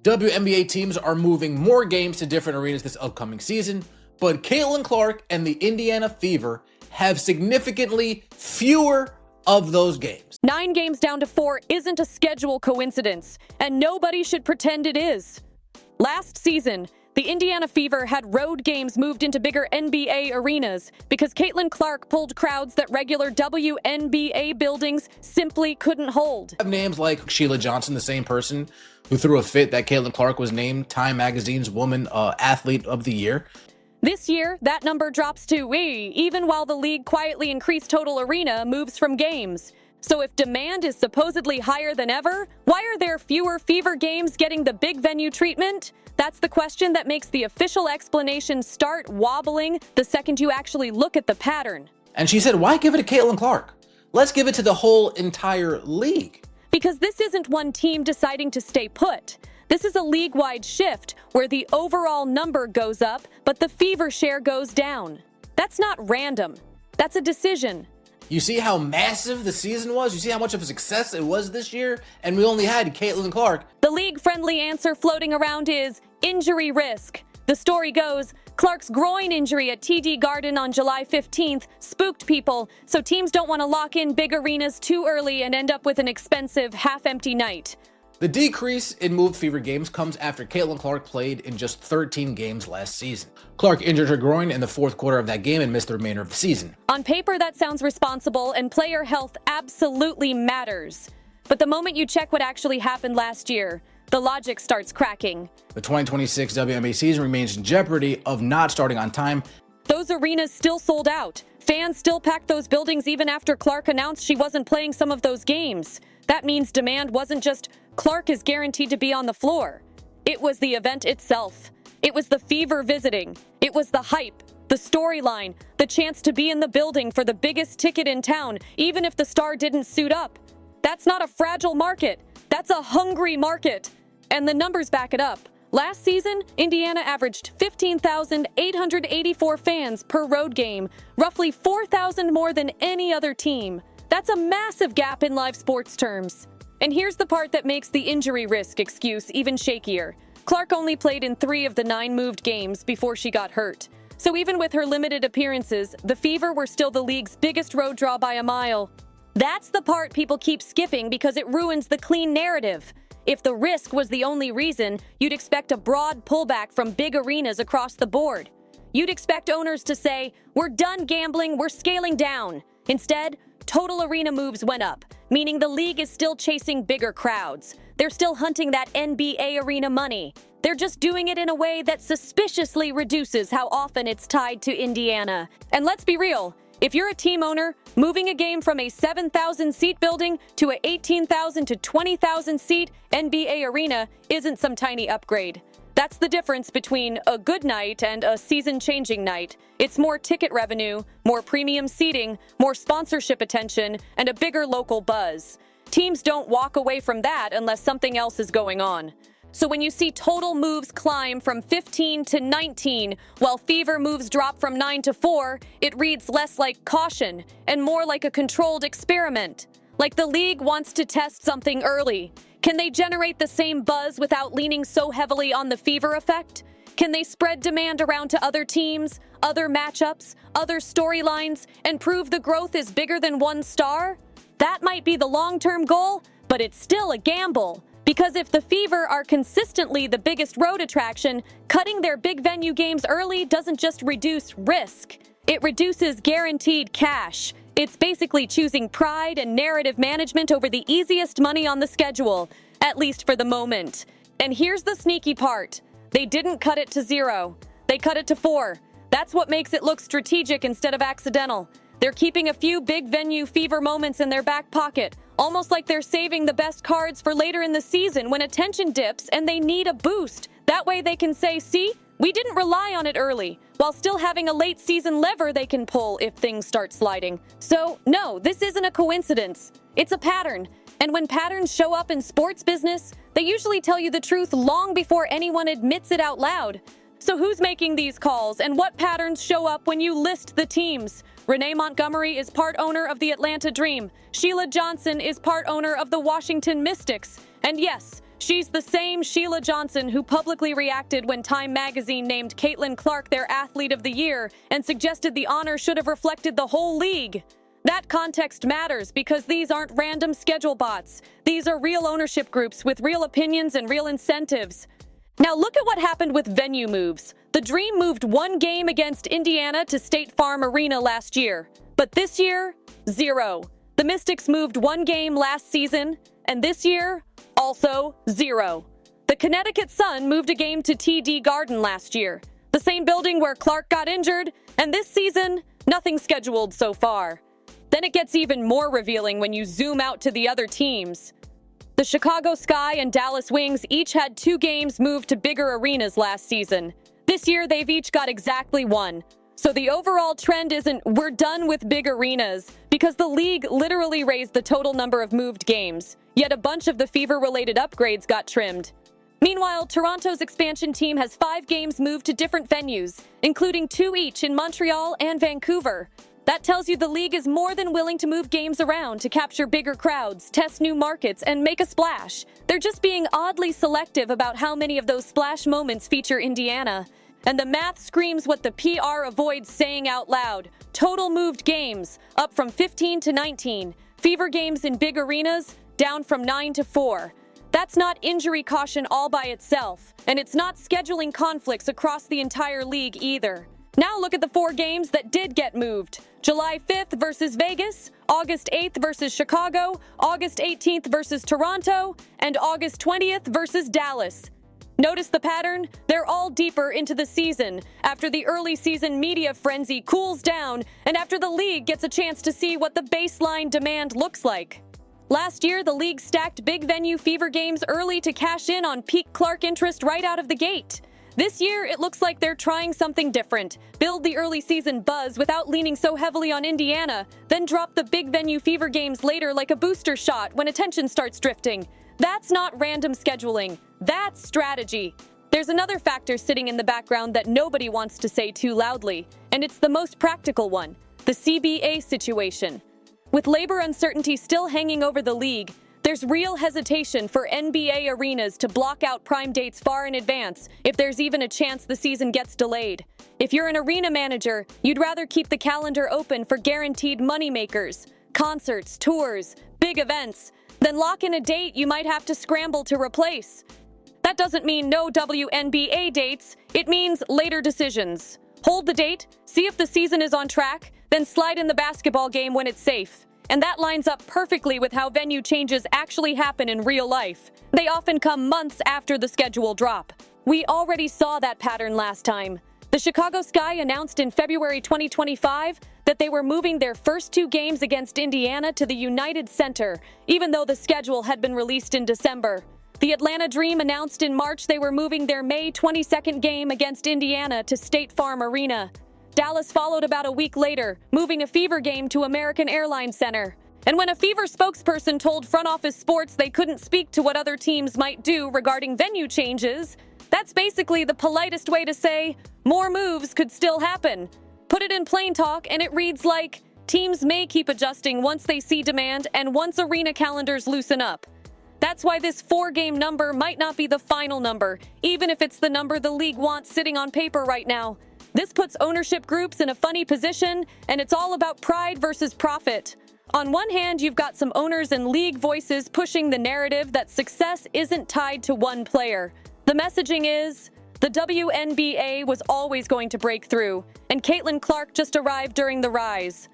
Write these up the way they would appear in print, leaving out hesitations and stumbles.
WNBA teams are moving more games to different arenas this upcoming season, but Caitlin Clark and the Indiana Fever have significantly fewer of those games. 9 games down to 4 isn't a schedule coincidence, and nobody should pretend it is. Last season, the Indiana Fever had road games moved into bigger NBA arenas because Caitlin Clark pulled crowds that regular WNBA buildings simply couldn't hold. Names like Sheila Johnson, the same person who threw a fit that Caitlin Clark was named Time Magazine's Woman Athlete of the Year. This year, that number drops to even while the league quietly increased total arena moves from games. So if demand is supposedly higher than ever, why are there fewer Fever games getting the big venue treatment? That's the question that makes the official explanation start wobbling the second you actually look at the pattern. And she said, why give it to Caitlin Clark? Let's give it to the whole entire league. Because this isn't one team deciding to stay put. This is a league-wide shift where the overall number goes up, but the Fever share goes down. That's not random. That's a decision. You see how massive the season was? You see how much of a success it was this year? And we only had Caitlin Clark. The league-friendly answer floating around is injury risk. The story goes, Clark's groin injury at TD Garden on July 15th spooked people, so teams don't want to lock in big arenas too early and end up with an expensive, half-empty night. The decrease in moved Fever games comes after Caitlin Clark played in just 13 games last season. Clark injured her groin in the fourth quarter of that game and missed the remainder of the season. On paper, that sounds responsible, and player health absolutely matters. But the moment you check what actually happened last year, the logic starts cracking. The 2026 WNBA season remains in jeopardy of not starting on time. Those arenas still sold out. Fans still packed those buildings even after Clark announced she wasn't playing some of those games. That means demand wasn't just Clark is guaranteed to be on the floor. It was the event itself. It was the Fever visiting. It was the hype, the storyline, the chance to be in the building for the biggest ticket in town, even if the star didn't suit up. That's not a fragile market. That's a hungry market. And the numbers back it up. Last season, Indiana averaged 15,884 fans per road game, roughly 4,000 more than any other team. That's a massive gap in live sports terms. And here's the part that makes the injury risk excuse even shakier. Clark only played in 3 of the 9 moved games before she got hurt. So even with her limited appearances, the Fever were still the league's biggest road draw by a mile. That's the part people keep skipping because it ruins the clean narrative. If the risk was the only reason, you'd expect a broad pullback from big arenas across the board. You'd expect owners to say, we're done gambling, we're scaling down. Instead, total arena moves went up, meaning the league is still chasing bigger crowds. They're still hunting that NBA arena money. They're just doing it in a way that suspiciously reduces how often it's tied to Indiana. And let's be real, if you're a team owner, moving a game from a 7,000-seat building to a 18,000 to 20,000-seat NBA arena isn't some tiny upgrade. That's the difference between a good night and a season-changing night. It's more ticket revenue, more premium seating, more sponsorship attention, and a bigger local buzz. Teams don't walk away from that unless something else is going on. So when you see total moves climb from 15 to 19, while Fever moves drop from 9 to 4, it reads less like caution and more like a controlled experiment. Like the league wants to test something early. Can they generate the same buzz without leaning so heavily on the Fever effect? Can they spread demand around to other teams, other matchups, other storylines, and prove the growth is bigger than one star? That might be the long-term goal, but it's still a gamble. Because if the Fever are consistently the biggest road attraction, cutting their big venue games early doesn't just reduce risk. It reduces guaranteed cash. It's basically choosing pride and narrative management over the easiest money on the schedule, at least for the moment. And here's the sneaky part. They didn't cut it to 0. They cut it to 4. That's what makes it look strategic instead of accidental. They're keeping a few big venue Fever moments in their back pocket, almost like they're saving the best cards for later in the season when attention dips and they need a boost. That way they can say, see, we didn't rely on it early, while still having a late season lever they can pull if things start sliding. So, no, this isn't a coincidence. It's a pattern. And when patterns show up in sports business, they usually tell you the truth long before anyone admits it out loud. So who's making these calls and what patterns show up when you list the teams? Renee Montgomery is part owner of the Atlanta Dream. Sheila Johnson is part owner of the Washington Mystics. And yes, She's the same Sheila Johnson who publicly reacted when Time magazine named Caitlin Clark their Athlete of the Year and suggested the honor should have reflected the whole league. That context matters because these aren't random schedule bots. These are real ownership groups with real opinions and real incentives. Now look at what happened with venue moves. The Dream moved one game against Indiana to State Farm Arena last year, but this year, 0. The Mystics moved one game last season, and this year, also 0. The Connecticut Sun moved a game to TD Garden last year, the same building where Clark got injured, and this season, nothing scheduled so far. Then it gets even more revealing when you zoom out to the other teams. The Chicago Sky and Dallas Wings each had 2 games moved to bigger arenas last season. This year, they've each got exactly 1. So the overall trend isn't we're done with big arenas, because the league literally raised the total number of moved games, yet a bunch of the Fever-related upgrades got trimmed. Meanwhile, Toronto's expansion team has 5 games moved to different venues, including 2 each in Montreal and Vancouver. That tells you the league is more than willing to move games around to capture bigger crowds, test new markets, and make a splash. They're just being oddly selective about how many of those splash moments feature Indiana. And the math screams what the PR avoids saying out loud. Total moved games, up from 15 to 19. Fever games in big arenas, down from 9 to 4. That's not injury caution all by itself, and it's not scheduling conflicts across the entire league either. Now look at the 4 games that did get moved. July 5th versus Vegas, August 8th versus Chicago, August 18th versus Toronto, and August 20th versus Dallas. Notice the pattern? They're all deeper into the season, after the early season media frenzy cools down, and after the league gets a chance to see what the baseline demand looks like. Last year, the league stacked big venue Fever games early to cash in on peak Clark interest right out of the gate. This year, it looks like they're trying something different. Build the early season buzz without leaning so heavily on Indiana, then drop the big venue Fever games later like a booster shot when attention starts drifting. That's not random scheduling. That's strategy. There's another factor sitting in the background that nobody wants to say too loudly, and it's the most practical one, the CBA situation. With labor uncertainty still hanging over the league, there's real hesitation for NBA arenas to block out prime dates far in advance if there's even a chance the season gets delayed. If you're an arena manager, you'd rather keep the calendar open for guaranteed moneymakers, concerts, tours, big events, than lock in a date you might have to scramble to replace. That doesn't mean no WNBA dates, it means later decisions. Hold the date, see if the season is on track, then slide in the basketball game when it's safe. And that lines up perfectly with how venue changes actually happen in real life. They often come months after the schedule drop. We already saw that pattern last time. The Chicago Sky announced in February 2025 that they were moving their first 2 games against Indiana to the United Center, even though the schedule had been released in December. The Atlanta Dream announced in March they were moving their May 22nd game against Indiana to State Farm Arena. Dallas followed about a week later, moving a Fever game to American Airlines Center. And when a Fever spokesperson told Front Office Sports they couldn't speak to what other teams might do regarding venue changes, that's basically the politest way to say, more moves could still happen. Put it in plain talk, and it reads like, teams may keep adjusting once they see demand and once arena calendars loosen up. That's why this 4-game number might not be the final number, even if it's the number the league wants sitting on paper right now. This puts ownership groups in a funny position, and it's all about pride versus profit. On one hand, you've got some owners and league voices pushing the narrative that success isn't tied to one player. The messaging is, the WNBA was always going to break through, and Caitlin Clark just arrived during the rise.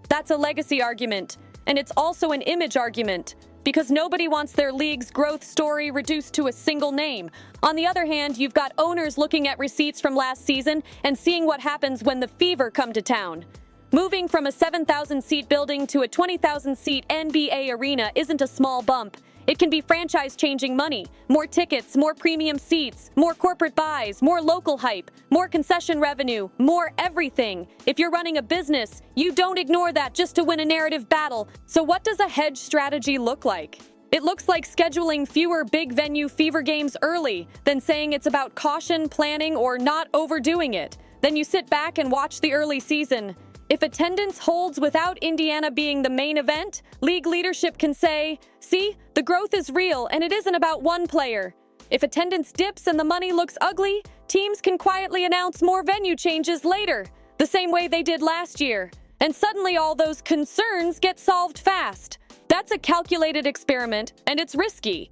That's a legacy argument, and it's also an image argument, because nobody wants their league's growth story reduced to a single name. On the other hand, you've got owners looking at receipts from last season and seeing what happens when the Fever come to town. Moving from a 7,000-seat building to a 20,000-seat NBA arena isn't a small bump. It can be franchise-changing money, more tickets, more premium seats, more corporate buys, more local hype, more concession revenue, more everything. If you're running a business, you don't ignore that just to win a narrative battle. So what does a hedge strategy look like? It looks like scheduling fewer big venue Fever games early, then saying it's about caution, planning, or not overdoing it. Then you sit back and watch the early season. If attendance holds without Indiana being the main event, league leadership can say, see, the growth is real and it isn't about one player. If attendance dips and the money looks ugly, teams can quietly announce more venue changes later, the same way they did last year. And suddenly all those concerns get solved fast. That's a calculated experiment, and it's risky.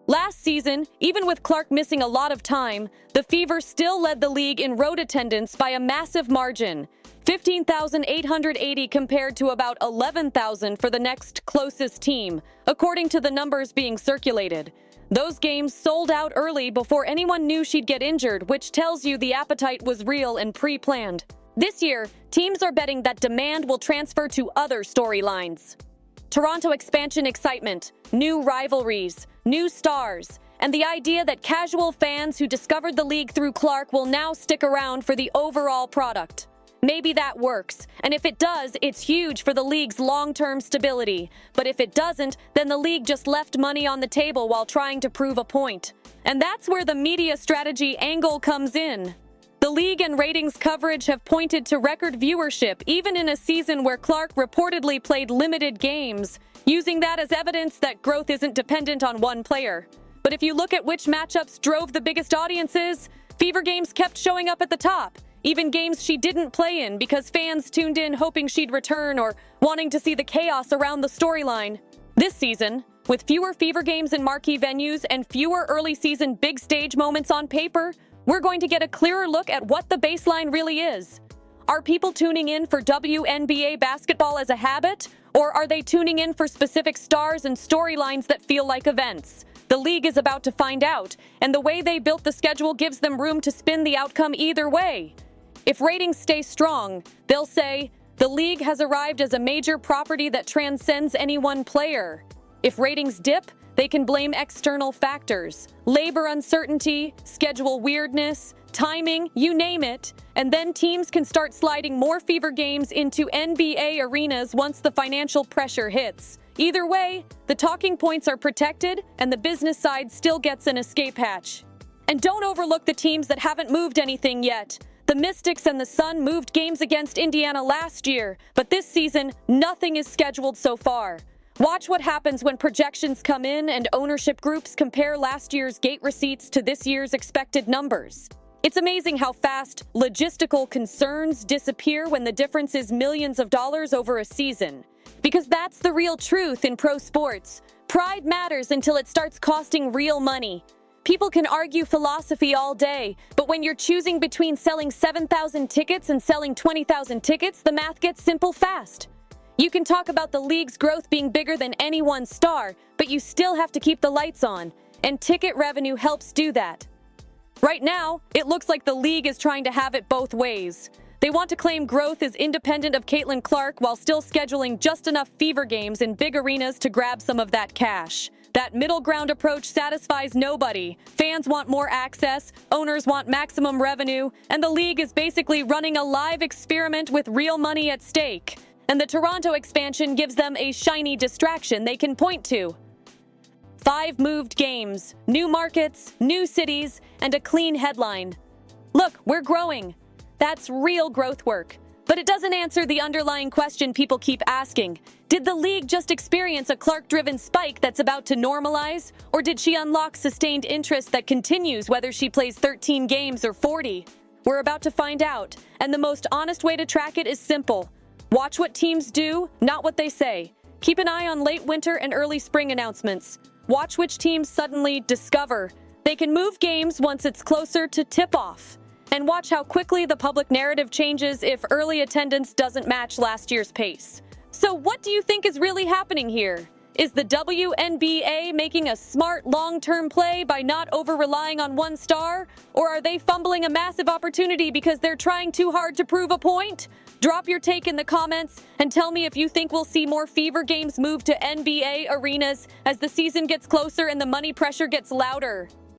Last season, even with Clark missing a lot of time, the Fever still led the league in road attendance by a massive margin. 15,880 compared to about 11,000 for the next closest team, according to the numbers being circulated. Those games sold out early before anyone knew she'd get injured, which tells you the appetite was real and pre-planned. This year, teams are betting that demand will transfer to other storylines. Toronto expansion excitement, new rivalries, new stars, and the idea that casual fans who discovered the league through Clark will now stick around for the overall product. Maybe that works, and if it does, it's huge for the league's long-term stability. But if it doesn't, then the league just left money on the table while trying to prove a point. And that's where the media strategy angle comes in. The league and ratings coverage have pointed to record viewership, even in a season where Clark reportedly played limited games, using that as evidence that growth isn't dependent on one player. But if you look at which matchups drove the biggest audiences, Fever games kept showing up at the top. Even games she didn't play in because fans tuned in hoping she'd return or wanting to see the chaos around the storyline. This season, with fewer Fever games in marquee venues and fewer early season big stage moments on paper, we're going to get a clearer look at what the baseline really is. Are people tuning in for WNBA basketball as a habit, or are they tuning in for specific stars and storylines that feel like events? The league is about to find out, and the way they built the schedule gives them room to spin the outcome either way. If ratings stay strong, they'll say, the league has arrived as a major property that transcends any one player. If ratings dip, they can blame external factors, labor uncertainty, schedule weirdness, timing, you name it, and then teams can start sliding more Fever games into NBA arenas once the financial pressure hits. Either way, the talking points are protected and the business side still gets an escape hatch. And don't overlook the teams that haven't moved anything yet. The Mystics and the Sun moved games against Indiana last year, but this season, nothing is scheduled so far. Watch what happens when projections come in and ownership groups compare last year's gate receipts to this year's expected numbers. It's amazing how fast logistical concerns disappear when the difference is millions of dollars over a season. Because that's the real truth in pro sports. Pride matters until it starts costing real money. People can argue philosophy all day, but when you're choosing between selling 7,000 tickets and selling 20,000 tickets, the math gets simple fast. You can talk about the league's growth being bigger than any one star, but you still have to keep the lights on, and ticket revenue helps do that. Right now, it looks like the league is trying to have it both ways. They want to claim growth is independent of Caitlin Clark while still scheduling just enough Fever games in big arenas to grab some of that cash. That middle ground approach satisfies nobody. Fans want more access, owners want maximum revenue, and the league is basically running a live experiment with real money at stake. And the Toronto expansion gives them a shiny distraction they can point to. 5 moved games, new markets, new cities, and a clean headline. Look, we're growing. That's real growth work. But it doesn't answer the underlying question people keep asking. Did the league just experience a Clark-driven spike that's about to normalize? Or did she unlock sustained interest that continues whether she plays 13 games or 40? We're about to find out, and the most honest way to track it is simple. Watch what teams do, not what they say. Keep an eye on late winter and early spring announcements. Watch which teams suddenly discover they can move games once it's closer to tip-off. And watch how quickly the public narrative changes if early attendance doesn't match last year's pace. So what do you think is really happening here? Is the WNBA making a smart long-term play by not over-relying on one star? Or are they fumbling a massive opportunity because they're trying too hard to prove a point? Drop your take in the comments and tell me if you think we'll see more Fever games move to NBA arenas as the season gets closer and the money pressure gets louder.